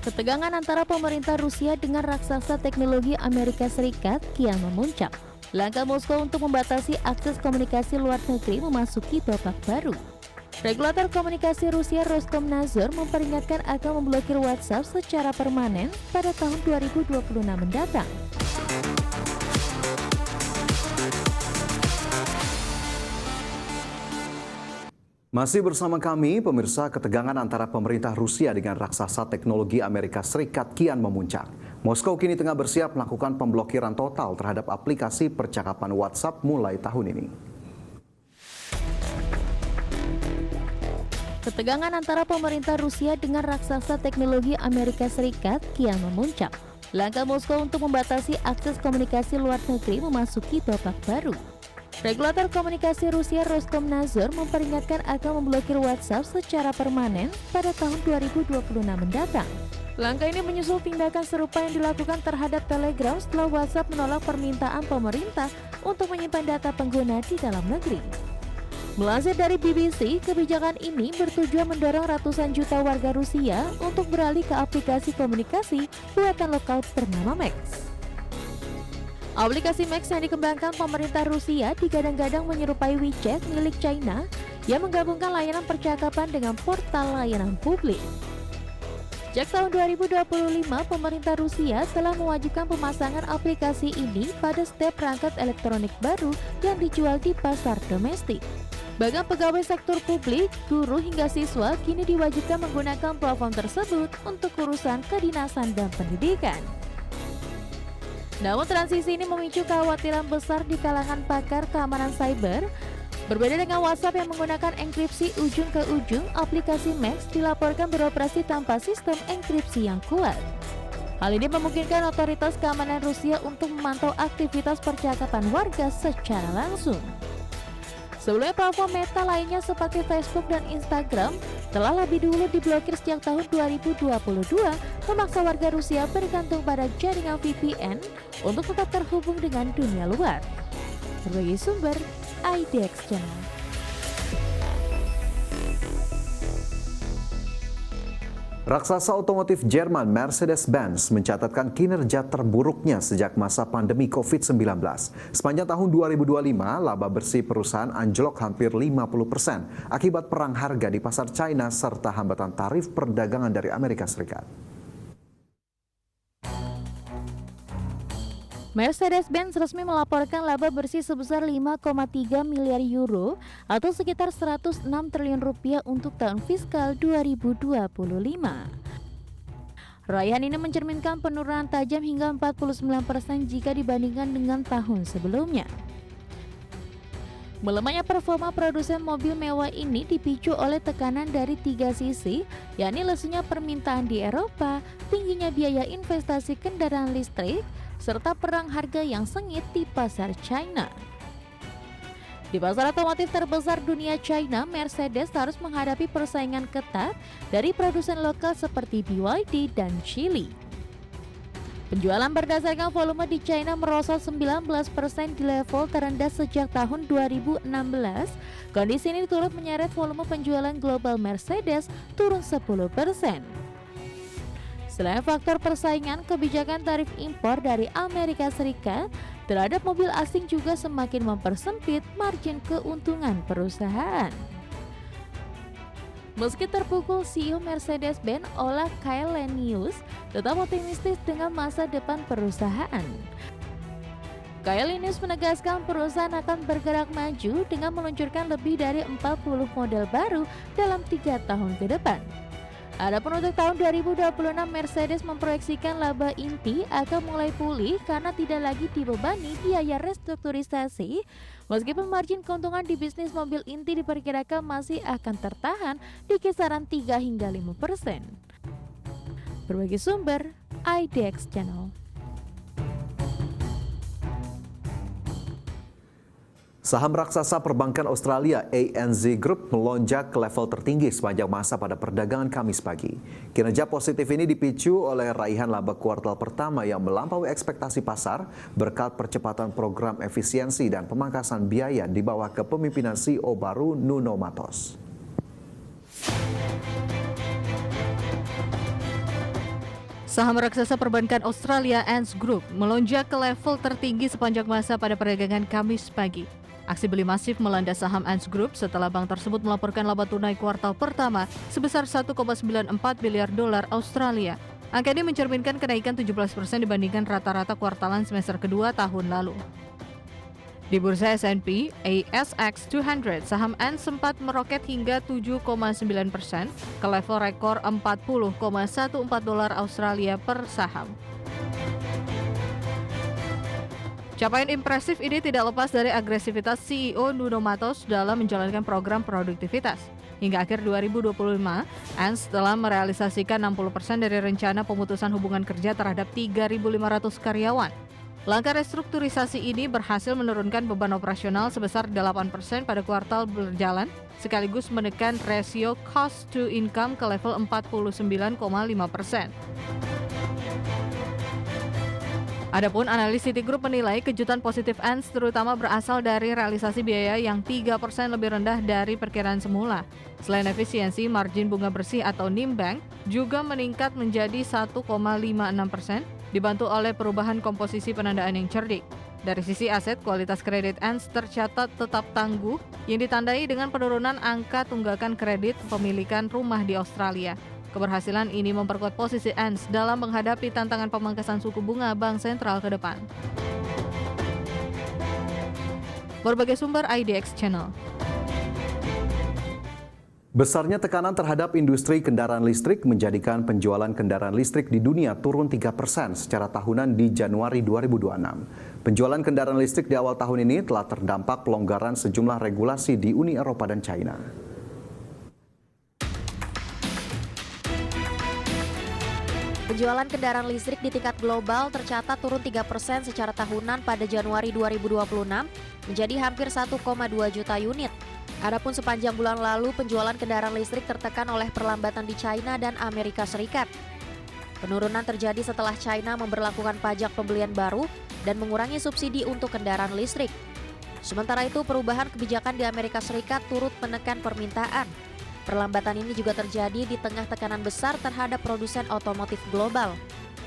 Ketegangan antara pemerintah Rusia dengan raksasa teknologi Amerika Serikat kian memuncak. Langkah Moskow untuk membatasi akses komunikasi luar negeri memasuki babak baru. Regulator komunikasi Rusia Roskomnadzor memperingatkan akan memblokir WhatsApp secara permanen pada tahun 2026 mendatang. Masih bersama kami, pemirsa, ketegangan antara pemerintah Rusia dengan raksasa teknologi Amerika Serikat kian memuncak. Moskow kini tengah bersiap melakukan pemblokiran total terhadap aplikasi percakapan WhatsApp mulai tahun ini. Ketegangan antara pemerintah Rusia dengan raksasa teknologi Amerika Serikat kian memuncak. Langkah Moskow untuk membatasi akses komunikasi luar negeri memasuki babak baru. Regulator komunikasi Rusia Roskomnadzor memperingatkan akan memblokir WhatsApp secara permanen pada tahun 2026 mendatang. Langkah ini menyusul tindakan serupa yang dilakukan terhadap Telegram setelah WhatsApp menolak permintaan pemerintah untuk menyimpan data pengguna di dalam negeri. Melansir dari BBC, kebijakan ini bertujuan mendorong ratusan juta warga Rusia untuk beralih ke aplikasi komunikasi buatan lokal bernama Max. Aplikasi Max yang dikembangkan pemerintah Rusia digadang-gadang menyerupai WeChat milik China yang menggabungkan layanan percakapan dengan portal layanan publik. Sejak tahun 2025, pemerintah Rusia telah mewajibkan pemasangan aplikasi ini pada setiap perangkat elektronik baru yang dijual di pasar domestik. Bahkan pegawai sektor publik, guru hingga siswa kini diwajibkan menggunakan platform tersebut untuk urusan kedinasan dan pendidikan. Namun transisi ini memicu kekhawatiran besar di kalangan pakar keamanan cyber. Berbeda dengan WhatsApp yang menggunakan enkripsi ujung ke ujung, aplikasi Max dilaporkan beroperasi tanpa sistem enkripsi yang kuat. Hal ini memungkinkan otoritas keamanan Rusia untuk memantau aktivitas percakapan warga secara langsung. Sebelumnya platform Meta lainnya seperti Facebook dan Instagram telah lebih dulu diblokir sejak tahun 2022, memaksa warga Rusia bergantung pada jaringan VPN untuk tetap terhubung dengan dunia luar. Berbagai sumber, IDX Channel. Raksasa otomotif Jerman Mercedes-Benz mencatatkan kinerja terburuknya sejak masa pandemi COVID-19. Sepanjang tahun 2025, laba bersih perusahaan anjlok hampir 50% akibat perang harga di pasar China serta hambatan tarif perdagangan dari Amerika Serikat. Mercedes-Benz resmi melaporkan laba bersih sebesar 5,3 miliar euro atau sekitar 106 triliun rupiah untuk tahun fiskal 2025. Raihan ini mencerminkan penurunan tajam hingga 49% jika dibandingkan dengan tahun sebelumnya. Melemahnya performa produsen mobil mewah ini dipicu oleh tekanan dari tiga sisi, yakni lesunya permintaan di Eropa, tingginya biaya investasi kendaraan listrik, serta perang harga yang sengit di pasar China. Di pasar otomotif terbesar dunia China, Mercedes harus menghadapi persaingan ketat dari produsen lokal seperti BYD dan Geely. Penjualan berdasarkan volume di China merosot 19% di level terendah sejak tahun 2016. Kondisi ini turut menyeret volume penjualan global Mercedes turun 10%. Selain faktor persaingan, kebijakan tarif impor dari Amerika Serikat terhadap mobil asing juga semakin mempersempit margin keuntungan perusahaan. Meski terpukul, CEO Mercedes-Benz Ola Källenius tetap optimistis dengan masa depan perusahaan. Källenius menegaskan perusahaan akan bergerak maju dengan meluncurkan lebih dari 40 model baru dalam 3 tahun ke depan. Adapun untuk tahun 2026, Mercedes memproyeksikan laba inti akan mulai pulih karena tidak lagi dibebani biaya restrukturisasi, meskipun margin keuntungan di bisnis mobil inti diperkirakan masih akan tertahan di kisaran 3 hingga 5%. Berbagai sumber, IDX Channel. Saham raksasa perbankan Australia ANZ Group melonjak ke level tertinggi sepanjang masa pada perdagangan Kamis pagi. Kinerja positif ini dipicu oleh raihan laba kuartal pertama yang melampaui ekspektasi pasar berkat percepatan program efisiensi dan pemangkasan biaya di bawah kepemimpinan CEO baru Nuno Matos. Saham raksasa perbankan Australia Ants Group melonjak ke level tertinggi sepanjang masa pada perdagangan Kamis pagi. Aksi beli masif melanda saham Ants Group setelah bank tersebut melaporkan laba tunai kuartal pertama sebesar 1,94 miliar dolar Australia. Angka ini mencerminkan kenaikan 17% dibandingkan rata-rata kuartalan semester kedua tahun lalu. Di bursa S&P, ASX 200, saham Ants sempat meroket hingga 7,9% ke level rekor 40,14 dolar Australia per saham. Capaian impresif ini tidak lepas dari agresivitas CEO Nuno Matos dalam menjalankan program produktivitas. Hingga akhir 2025, Ants telah merealisasikan 60% dari rencana pemutusan hubungan kerja terhadap 3.500 karyawan. Langkah restrukturisasi ini berhasil menurunkan beban operasional sebesar 8% pada kuartal berjalan, sekaligus menekan rasio cost to income ke level 49,5%. Adapun analis Citigroup menilai kejutan positif Ants terutama berasal dari realisasi biaya yang 3% lebih rendah dari perkiraan semula. Selain efisiensi, margin bunga bersih atau NIM Bank juga meningkat menjadi 1,56%, dibantu oleh perubahan komposisi penandaan yang cerdik. Dari sisi aset, kualitas kredit Ants tercatat tetap tangguh yang ditandai dengan penurunan angka tunggakan kredit pemilikan rumah di Australia. Keberhasilan ini memperkuat posisi Ants dalam menghadapi tantangan pemangkasan suku bunga bank sentral ke depan. Berbagai sumber IDX Channel. Besarnya tekanan terhadap industri kendaraan listrik menjadikan penjualan kendaraan listrik di dunia turun 3% secara tahunan di Januari 2026. Penjualan kendaraan listrik di awal tahun ini telah terdampak pelonggaran sejumlah regulasi di Uni Eropa dan China. Penjualan kendaraan listrik di tingkat global tercatat turun 3% secara tahunan pada Januari 2026 menjadi hampir 1,2 juta unit. Adapun sepanjang bulan lalu, penjualan kendaraan listrik tertekan oleh perlambatan di China dan Amerika Serikat. Penurunan terjadi setelah China memberlakukan pajak pembelian baru dan mengurangi subsidi untuk kendaraan listrik. Sementara itu, perubahan kebijakan di Amerika Serikat turut menekan permintaan. Perlambatan ini juga terjadi di tengah tekanan besar terhadap produsen otomotif global.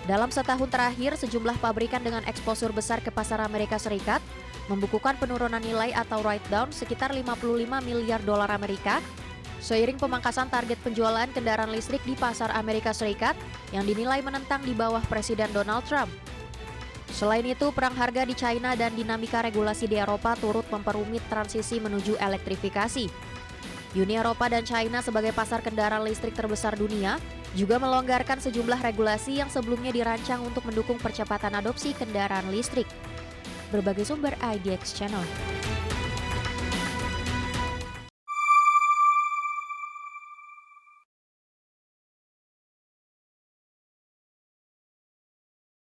Dalam setahun terakhir, sejumlah pabrikan dengan eksposur besar ke pasar Amerika Serikat membukukan penurunan nilai atau write-down sekitar 55 miliar dolar Amerika, seiring pemangkasan target penjualan kendaraan listrik di pasar Amerika Serikat yang dinilai menentang di bawah Presiden Donald Trump. Selain itu, perang harga di China dan dinamika regulasi di Eropa turut memperumit transisi menuju elektrifikasi. Uni Eropa dan China sebagai pasar kendaraan listrik terbesar dunia juga melonggarkan sejumlah regulasi yang sebelumnya dirancang untuk mendukung percepatan adopsi kendaraan listrik. Berbagai sumber IDX Channel.